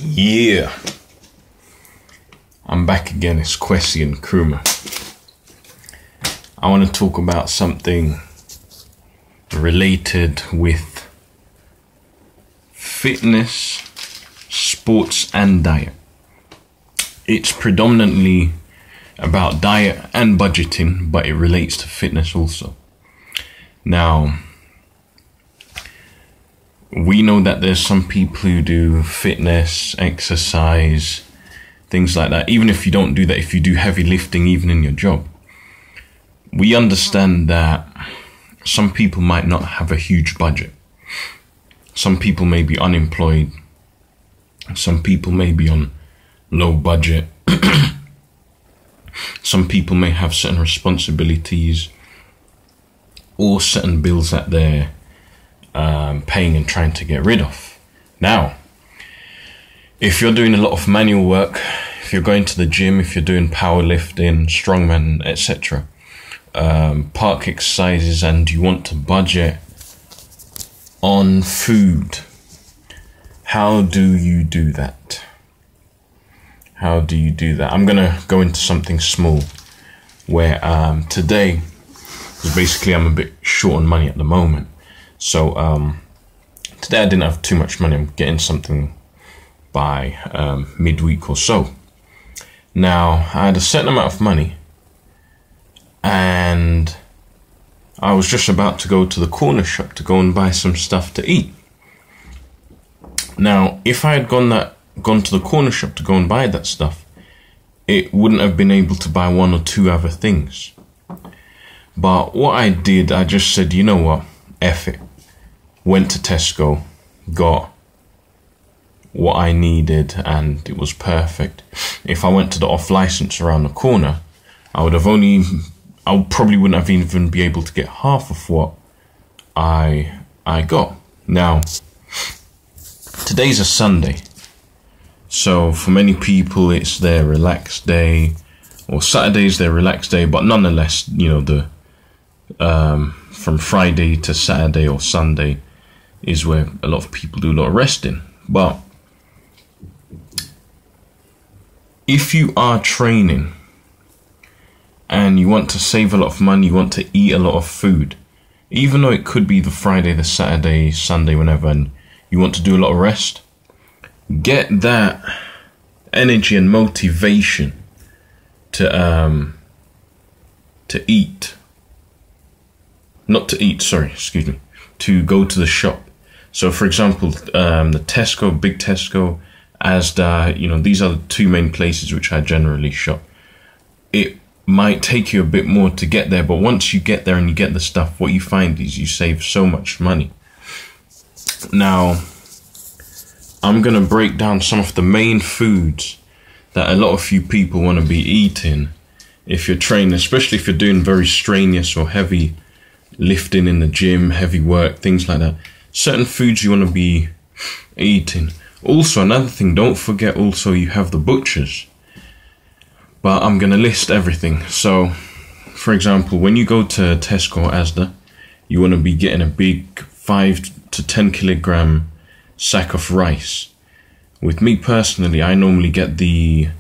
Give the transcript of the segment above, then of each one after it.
Yeah, I'm back again. It's Kwesi and Kruma. I want to talk about something related with fitness, sports and diet. It's predominantly about diet and budgeting, but it relates to fitness also. Now, we know that there's some people who do fitness, exercise, things like that. Even if you don't do that, if you do heavy lifting, even in your job, we understand that some people might not have a huge budget. Some people may be unemployed. Some people may be on low budget. Some people may have certain responsibilities or certain bills that they're paying and trying to get rid of. Now, if you're doing a lot of manual work, if you're going to the gym, if you're doing powerlifting, strongman, etc., park exercises, and you want to budget on food, how do you do that? How do you do that? I'm gonna go into something small where today, because basically I'm a bit short on money at the moment. So today I didn't have too much money. I'm getting something by midweek or so. Now, I had a certain amount of money and I was just about to go to the corner shop to go and buy some stuff to eat. Now, if I had gone to the corner shop to go and buy that stuff, it wouldn't have been able to buy one or two other things. But what I did, I just said, you know what, F it. Went to Tesco, got what I needed, and it was perfect. If I went to the off license around the corner, I probably wouldn't have even be able to get half of what I got. Now, today's a Sunday, so for many people it's their relaxed day, or Saturday's their relaxed day, but nonetheless, you know, from Friday to Saturday or Sunday is where a lot of people do a lot of resting. But if you are training and you want to save a lot of money, you want to eat a lot of food, even though it could be the Friday, the Saturday, Sunday, whenever, and you want to do a lot of rest, get that energy and motivation to eat. Not to eat, sorry, excuse me, to go to the shop. So for example, the Tesco, Big Tesco, Asda, you know, these are the two main places which I generally shop. It might take you a bit more to get there, but once you get there and you get the stuff, what you find is you save so much money. Now, I'm going to break down some of the main foods that a lot of you people want to be eating if you're training, especially if you're doing very strenuous or heavy lifting in the gym, heavy work, things like that. Certain foods you want to be eating. Also, another thing, don't forget also you have the butchers. But I'm going to list everything. So, for example, when you go to Tesco or Asda, you want to be getting a big 5 to 10 kilogram sack of rice. With me personally, I normally get I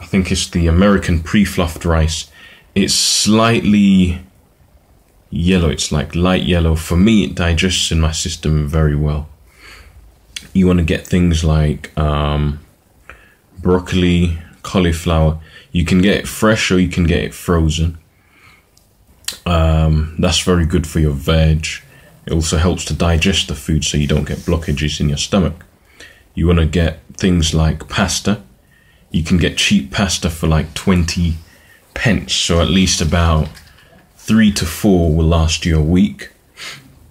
think it's the American pre-fluffed rice. It's slightly yellow, it's like light yellow. For me, it digests in my system very well. You want to get things like broccoli, cauliflower. You can get it fresh or you can get it frozen. That's very good for your veg. It also helps to digest the food so you don't get blockages in your stomach. You want to get things like pasta. You can get cheap pasta for like 20 pence, so at least about 3 to 4 will last you a week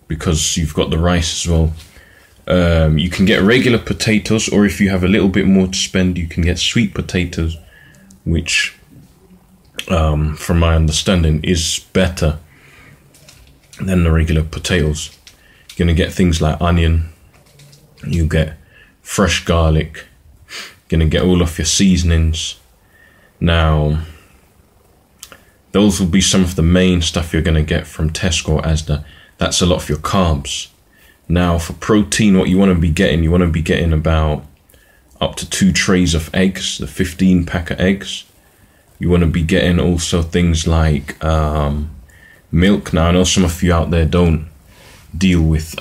because you've got the rice as well. You can get regular potatoes, or if you have a little bit more to spend, you can get sweet potatoes, which, from my understanding, is better than the regular potatoes. You're going to get things like onion, you get fresh garlic, you're going to get all of your seasonings. Now, those will be some of the main stuff you're going to get from Tesco or Asda. That's a lot of your carbs. Now, for protein, what you want to be getting about up to 2 trays of eggs, the 15 pack of eggs. You want to be getting also things like milk. Now I know some of you out there don't deal with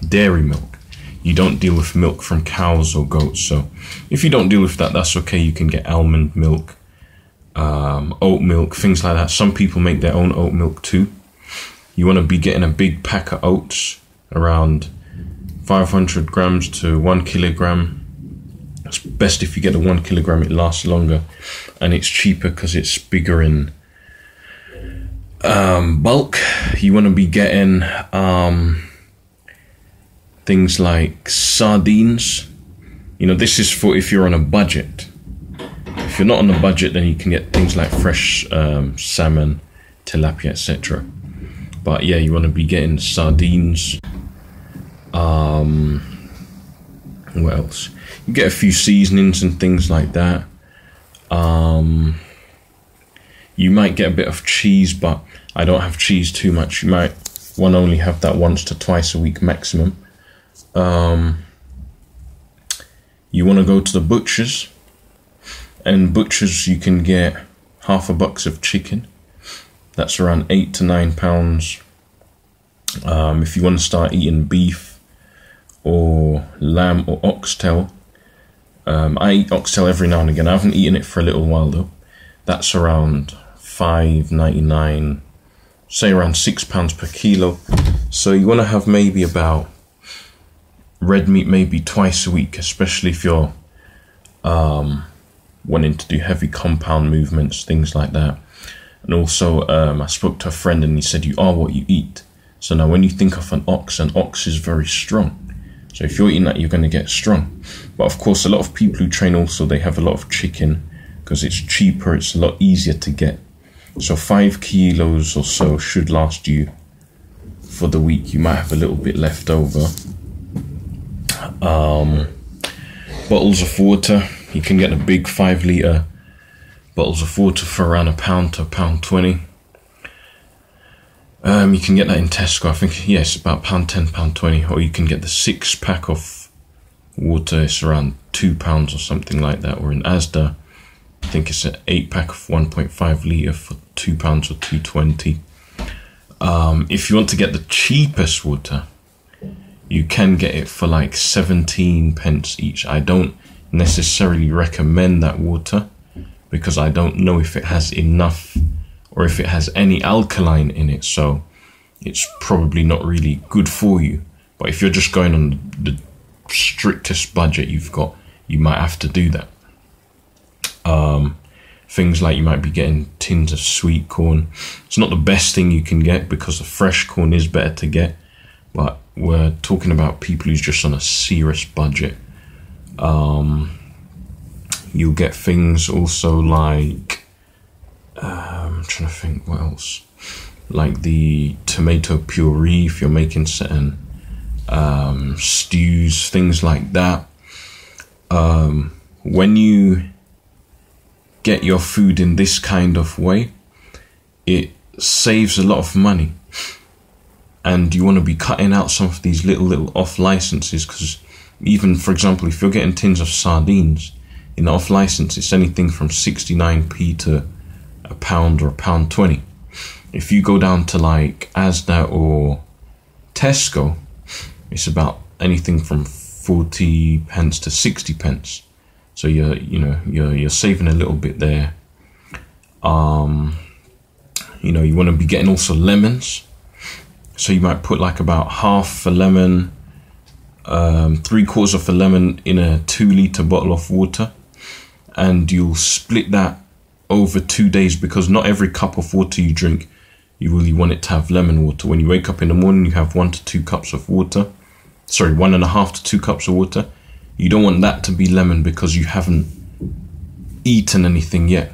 dairy milk. You don't deal with milk from cows or goats. So if you don't deal with that, that's okay. You can get almond milk, oat milk, things like that. Some people make their own oat milk too. You want to be getting a big pack of oats, around 500 grams to 1 kilogram. It's best if you get the 1 kilogram, it lasts longer and it's cheaper because it's bigger in bulk. You want to be getting things like sardines. You know, this is for if you're on a budget. If you're not on a budget, then you can get things like fresh salmon, tilapia, etc. But yeah, you want to be getting sardines. What else? You get a few seasonings and things like that. You might get a bit of cheese, but I don't have cheese too much. You might want to only have that once to twice a week maximum. You want to go to the butchers, and butchers you can get half a box of chicken. That's around £8 to £9. If you want to start eating beef or lamb or oxtail, I eat oxtail every now and again. I haven't eaten it for a little while though. That's around £5.99, say around £6 per kilo. So you want to have maybe about red meat maybe twice a week, especially if you're wanting to do heavy compound movements, things like that. And also I spoke to a friend and he said you are what you eat. So now when you think of an ox is very strong. So if you're eating that, you're going to get strong. But of course, a lot of people who train also, they have a lot of chicken because it's cheaper, it's a lot easier to get. So 5 kilos or so should last you for the week. You might have a little bit left over. Bottles of water. You can get a big 5 litre bottles of water for around £1 to £1.20. You can get that in Tesco. I think, yes, about £1.10, £1.20. Or you can get the 6 pack of water. It's around £2 or something like that. Or in Asda, I think it's an 8 pack of 1.5 litre for £2 or £2.20. If you want to get the cheapest water, you can get it for like 17 pence each. I don't necessarily recommend that water because I don't know if it has enough or if it has any alkaline in it, so it's probably not really good for you. But if you're just going on the strictest budget you've got, you might have to do that. Things like you might be getting tins of sweet corn. It's not the best thing you can get because the fresh corn is better to get, but we're talking about people who's just on a serious budget. You'll get things also like I'm trying to think what else, like the tomato puree if you're making certain stews, things like that. When you get your food in this kind of way, it saves a lot of money, and you want to be cutting out some of these little off licenses, because even, for example, if you're getting tins of sardines in the off license, it's anything from 69p to £1 or £1.20. If you go down to like Asda or Tesco, it's about anything from 40 pence to 60 pence. So you're saving a little bit there. You want to be getting also lemons. So you might put like about half a lemon, 3/4 of a lemon in a 2 litre bottle of water, and you'll split that over 2 days, because not every cup of water you drink, you really want it to have lemon water. When you wake up in the morning, you have 1 to 2 cups of water. Sorry, 1.5 to 2 cups of water. You don't want that to be lemon because you haven't eaten anything yet.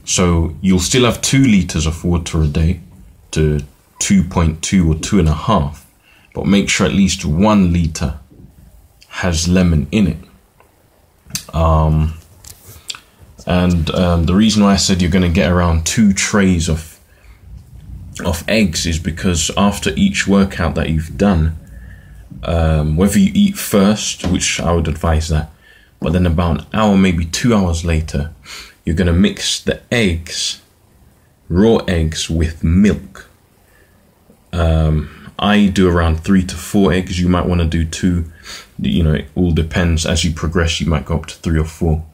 So you'll still have 2 litres of water a day to 2.2 or 2.5, but make sure at least 1 litre has lemon in it. The reason why I said you're going to get around 2 trays of eggs is because after each workout that you've done, whether you eat first, which I would advise that, But then about an hour, maybe 2 hours later, you're going to mix the eggs, raw eggs, with milk. I do around 3 to 4 eggs. You might want to do 2. You know, it all depends. As you progress, you might go up to 3 or 4.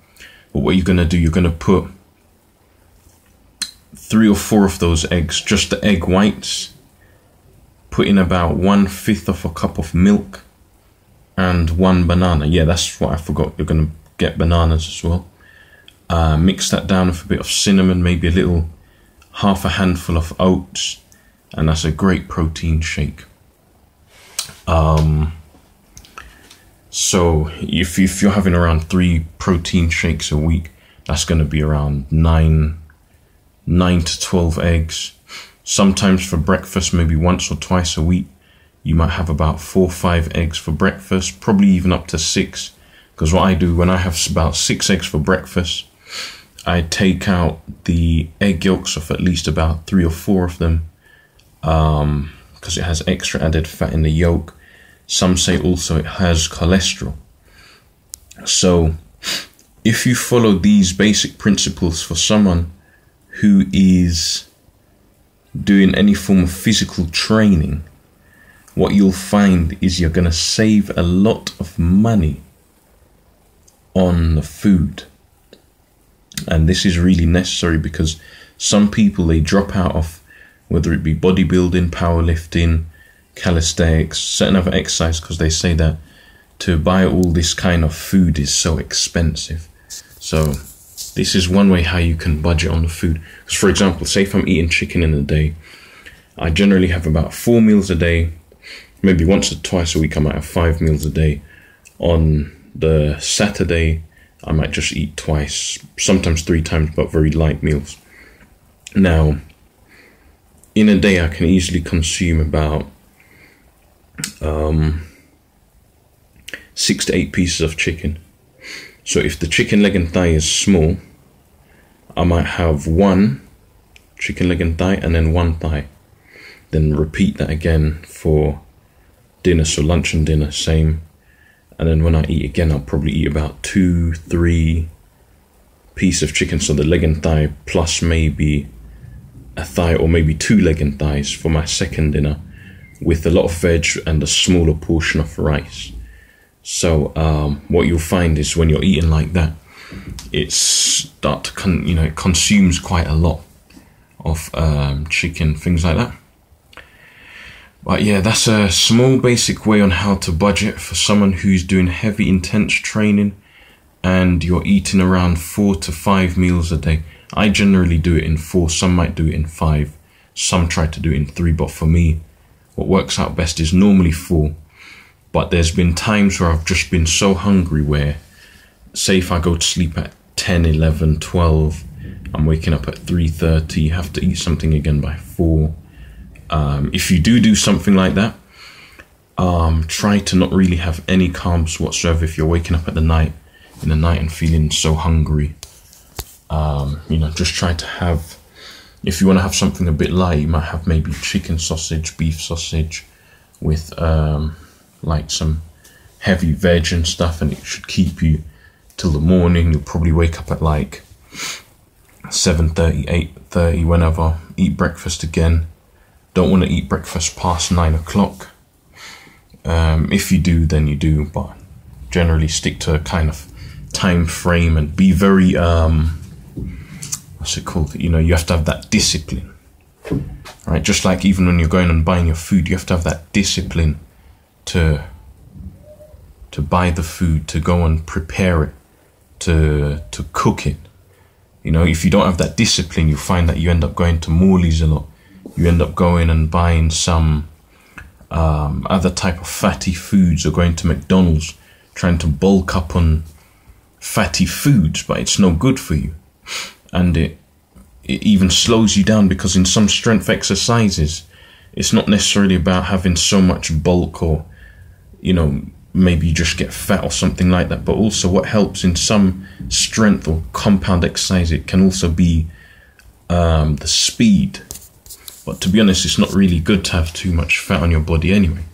But what you're going to do, you're going to put 3 or 4 of those eggs, just the egg whites, put in about 1/5 of a cup of milk and 1 banana. Yeah, that's what I forgot. You're going to get bananas as well. Mix that down with a bit of cinnamon, maybe a little, half a handful of oats, and that's a great protein shake. So if you're having around 3 protein shakes a week, that's going to be around 9 to 12 eggs. Sometimes for breakfast, maybe once or twice a week, you might have about 4 or 5 eggs for breakfast, probably even up to 6. Because what I do when I have about 6 eggs for breakfast, I take out the egg yolks of at least about 3 or 4 of them, because it has extra added fat in the yolk. Some say also it has cholesterol. So if you follow these basic principles for someone who is doing any form of physical training, what you'll find is you're going to save a lot of money on the food. And this is really necessary because some people, they drop out of, whether it be bodybuilding, powerlifting, calisthenics, certain other exercise, because they say that to buy all this kind of food is so expensive. So this is one way how you can budget on the food. Because for example, say if I'm eating chicken in a day, I generally have about 4 meals a day. Maybe once or twice a week I might have 5 meals a day. On the Saturday I might just eat twice, sometimes 3 times, but very light meals. Now in a day I can easily consume about 6 to 8 pieces of chicken. So if the chicken leg and thigh is small, I might have 1 chicken leg and thigh and then 1 thigh. Then repeat that again for dinner, so lunch and dinner, same. And then when I eat again, I'll probably eat about 2-3 pieces of chicken, so the leg and thigh plus maybe a thigh or maybe 2 leg and thighs for my second dinner, with a lot of veg and a smaller portion of rice. So what you'll find is when you're eating like that, it it consumes quite a lot of chicken, things like that. But yeah, that's a small basic way on how to budget for someone who's doing heavy, intense training and you're eating around 4 to 5 meals a day. I generally do it in 4, some might do it in 5, some try to do it in 3, but for me, what works out best is normally 4. But there's been times where I've just been so hungry where, say if I go to sleep at 10, 11, 12, I'm waking up at 3:30, you have to eat something again by 4. If you do something like that, try to not really have any carbs whatsoever if you're waking up in the night and feeling so hungry. Just try to have, if you want to have something a bit light, you might have maybe chicken sausage, beef sausage with like some heavy veg and stuff, and it should keep you till the morning. You'll probably wake up at like 7:30, 8:30, whenever. Eat breakfast again. Don't want to eat breakfast past 9 o'clock. If you do, then you do, but generally stick to a kind of time frame and be very, what's it called? You have to have that discipline, right? Just like even when you're going and buying your food, you have to have that discipline to buy the food, to go and prepare it, to cook it. If you don't have that discipline, you find that you end up going to Morley's a lot. You end up going and buying some other type of fatty foods, or going to McDonald's trying to bulk up on fatty foods, but it's no good for you. And it even slows you down, because in some strength exercises, it's not necessarily about having so much bulk, or, maybe you just get fat or something like that. But also what helps in some strength or compound exercise, it can also be the speed. But to be honest, it's not really good to have too much fat on your body anyway.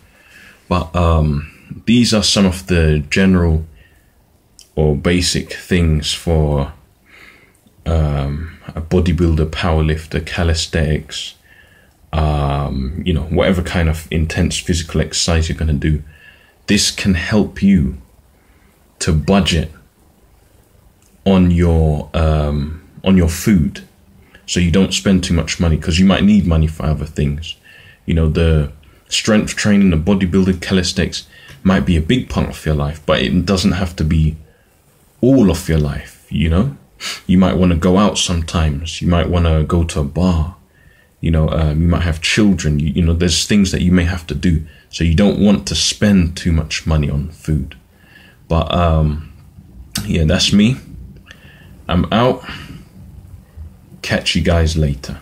But these are some of the general or basic things for a bodybuilder, powerlifter, calisthenics, you know, whatever kind of intense physical exercise you're going to do, this can help you to budget on your food, so you don't spend too much money, because you might need money for other things. You know, the strength training, the bodybuilding, calisthenics might be a big part of your life, but it doesn't have to be all of your life. You know, you might want to go out sometimes. You might want to go to a bar. You know, you might have children. You know, there's things that you may have to do. So you don't want to spend too much money on food. But yeah, that's me. I'm out. Catch you guys later.